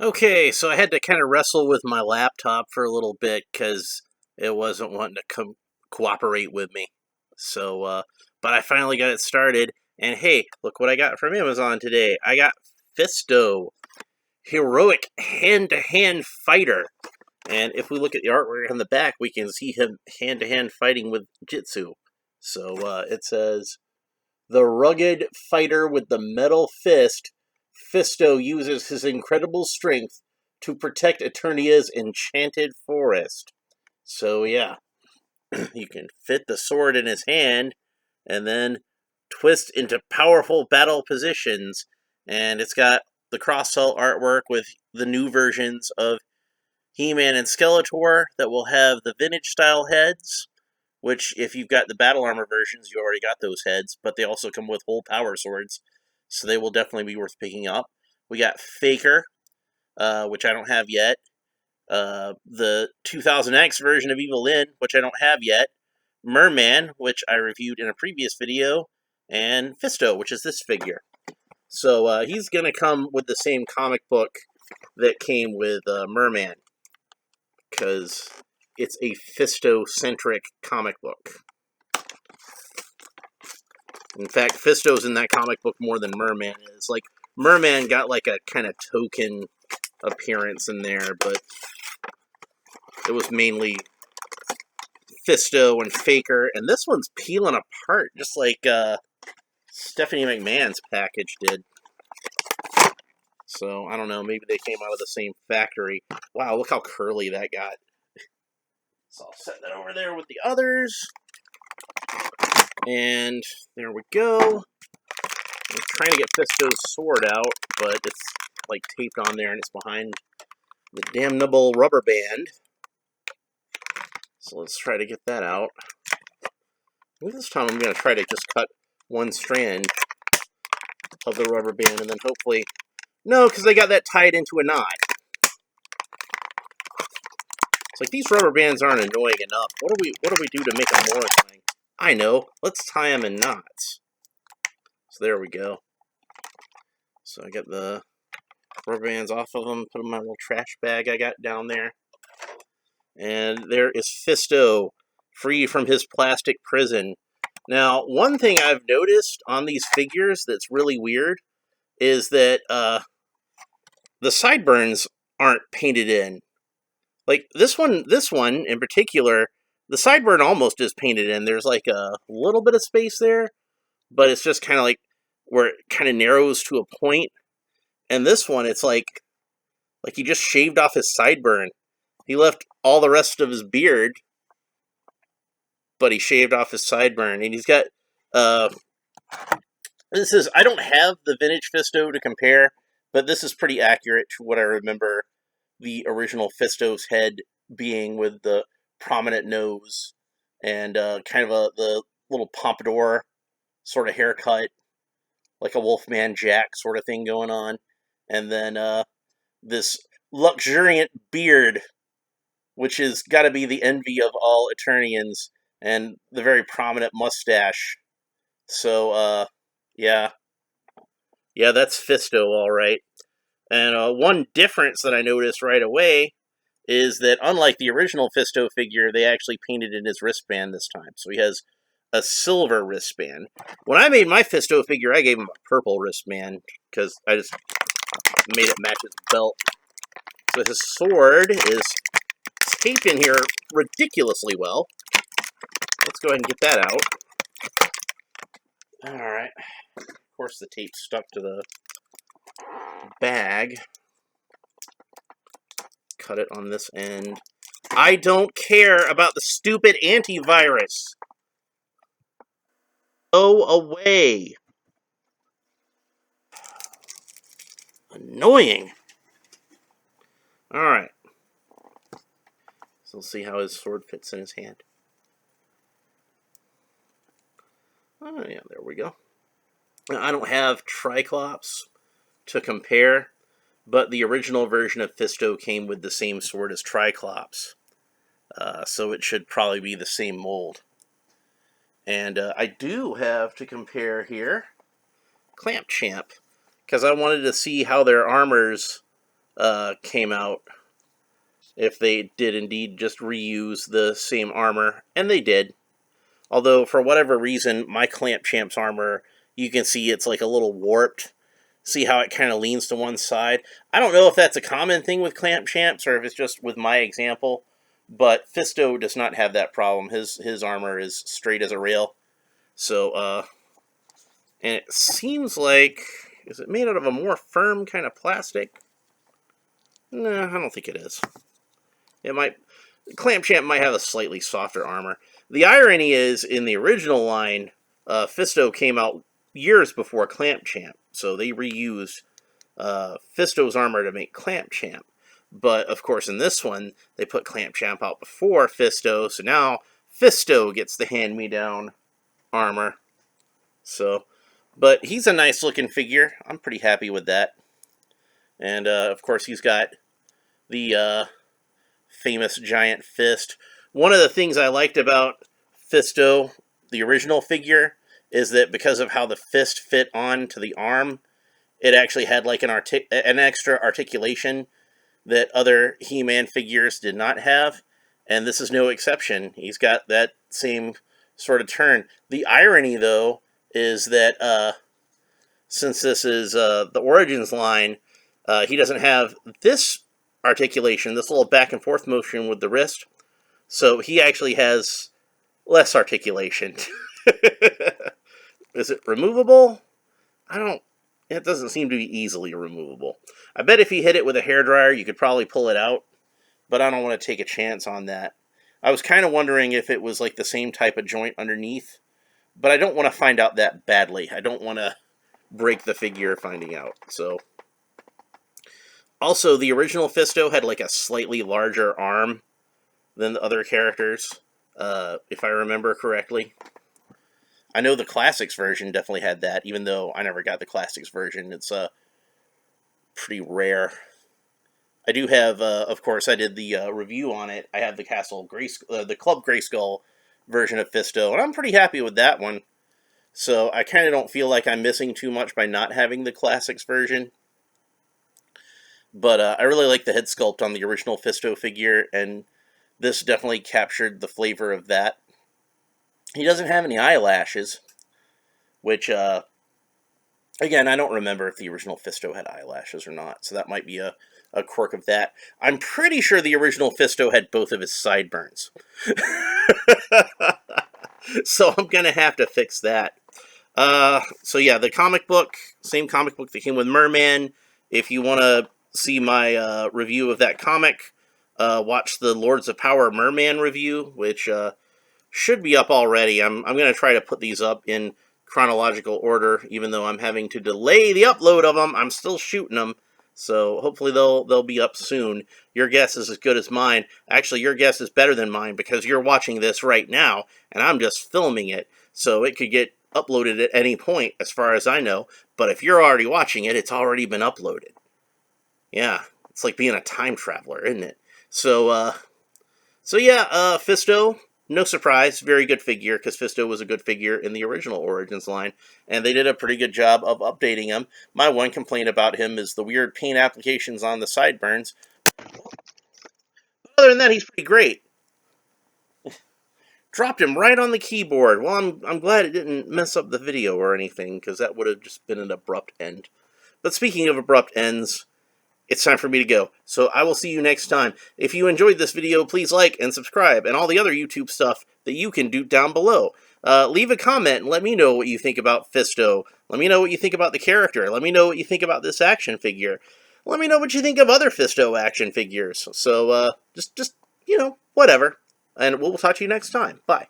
Okay, so I had to kind of wrestle with my laptop for a little bit because it wasn't wanting to cooperate with me. But I finally got it started, and hey, look what I got from Amazon today. I got Fisto, heroic hand-to-hand fighter. And if we look at the artwork on the back, we can see him hand-to-hand fighting with Jitsu. It says, the rugged fighter with the metal fist, Fisto uses his incredible strength to protect Eternia's enchanted forest. So yeah, you can fit the sword in his hand and then twist into powerful battle positions. And it's got the cross-sell artwork with the new versions of He-Man and Skeletor that will have the vintage-style heads, which, if you've got the battle armor versions, you already got those heads, but they also come with whole power swords, so they will definitely be worth picking up. We got Faker, which I don't have yet. The 2000X version of Evil Lyn, which I don't have yet. Merman, which I reviewed in a previous video. And Fisto, which is this figure. So he's going to come with the same comic book that came with Merman, because it's a Fisto-centric comic book. In fact, Fisto's in that comic book more than Merman is. Like, Merman got like a kind of token appearance in there, but it was mainly Fisto and Faker, and this one's peeling apart, just like Stephanie McMahon's package did. So, I don't know, maybe they came out of the same factory. Wow, look how curly that got. So I'll set that over there with the others. And there we go. I'm trying to get Fisto's sword out, but it's like taped on there and it's behind the damnable rubber band. So let's try to get that out. Maybe this time I'm going to try to just cut one strand of the rubber band and then hopefully... No, because they got that tied into a knot. It's like, these rubber bands aren't annoying enough. What do we do to make them more annoying? I know. Let's tie them in knots. So there we go. So I got the rubber bands off of them, put them in my little trash bag I got down there. And there is Fisto, free from his plastic prison. Now, one thing I've noticed on these figures that's really weird is that the sideburns aren't painted in. Like, this one in particular, the sideburn almost is painted in. There's like a little bit of space there, but it's just kind of like where it kind of narrows to a point. And this one, it's like he just shaved off his sideburn. He left all the rest of his beard, but he shaved off his sideburn. And he's got, this is, I don't have the vintage Fisto to compare, but this is pretty accurate to what I remember the original Fisto's head being, with the prominent nose and kind of the little pompadour sort of haircut, like a Wolfman Jack sort of thing going on. And then this luxuriant beard, which has got to be the envy of all Eternians, and the very prominent mustache. So, yeah, that's Fisto, all right. And one difference that I noticed right away is that, unlike the original Fisto figure, they actually painted in his wristband this time. So he has a silver wristband. When I made my Fisto figure, I gave him a purple wristband, because I just made it match his belt. So his sword is taped in here ridiculously well. Let's go ahead and get that out. Alright. Of course the tape stuck to the bag. Cut it on this end. I don't care about the stupid antivirus. Go away. Annoying. Alright. So we'll see how his sword fits in his hand. Oh yeah, there we go. Now, I don't have Triclops to compare, but the original version of Fisto came with the same sword as Triclops. So it should probably be the same mold. And I do have to compare here Clamp Champ, because I wanted to see how their armors came out, if they did indeed just reuse the same armor, and they did. Although, for whatever reason, my Clamp Champ's armor, you can see it's like a little warped. See how it kind of leans to one side? I don't know if that's a common thing with Clamp Champs or if it's just with my example, but Fisto does not have that problem. His armor is straight as a rail. So, and it seems like, is it made out of a more firm kind of plastic? No, I don't think it is. It might, Clamp Champ might have a slightly softer armor. The irony is, in the original line, Fisto came out years before Clamp Champ, so they reused Fisto's armor to make Clamp Champ. But, of course, in this one, they put Clamp Champ out before Fisto, so now Fisto gets the hand-me-down armor. So, but he's a nice-looking figure. I'm pretty happy with that. And, of course, he's got the famous giant fist. One of the things I liked about Fisto, the original figure, is that because of how the fist fit onto the arm, it actually had like an extra articulation that other He-Man figures did not have, and this is no exception. He's got that same sort of turn. The irony, though, is that since this is the Origins line, he doesn't have this articulation, this little back and forth motion with the wrist, so he actually has less articulation. Is it removable? It doesn't seem to be easily removable. I bet if you hit it with a hairdryer, you could probably pull it out, but I don't want to take a chance on that. I was kind of wondering if it was like the same type of joint underneath, but I don't want to find out that badly. I don't want to break the figure finding out, so. Also, the original Fisto had like a slightly larger arm than the other characters, if I remember correctly. I know the Classics version definitely had that, even though I never got the Classics version. It's pretty rare. I do have, of course, I did the review on it. I have the the Club Grayskull version of Fisto, and I'm pretty happy with that one. So I kind of don't feel like I'm missing too much by not having the Classics version. But I really like the head sculpt on the original Fisto figure, and this definitely captured the flavor of that. He doesn't have any eyelashes, which, again, I don't remember if the original Fisto had eyelashes or not, so that might be a quirk of that. I'm pretty sure the original Fisto had both of his sideburns. So I'm going to have to fix that. So yeah, the comic book, same comic book that came with Merman. If you want to see my review of that comic, watch the Lords of Power Merman review, which should be up already. I'm going to try to put these up in chronological order, even though I'm having to delay the upload of them. I'm still shooting them, so hopefully they'll be up soon. Your guess is as good as mine. Actually, your guess is better than mine, because you're watching this right now, and I'm just filming it, so it could get uploaded at any point, as far as I know. But if you're already watching it, it's already been uploaded. Yeah, it's like being a time traveler, isn't it? So yeah, Fisto, no surprise, very good figure, because Fisto was a good figure in the original Origins line, and they did a pretty good job of updating him. My one complaint about him is the weird paint applications on the sideburns. Other than that, he's pretty great. Dropped him right on the keyboard. Well, I'm glad it didn't mess up the video or anything, because that would have just been an abrupt end. But speaking of abrupt ends, it's time for me to go. So I will see you next time. If you enjoyed this video, please like and subscribe, and all the other YouTube stuff that you can do down below. Leave a comment and let me know what you think about Fisto. Let me know what you think about the character. Let me know what you think about this action figure. Let me know what you think of other Fisto action figures. So, just whatever. And we'll talk to you next time. Bye.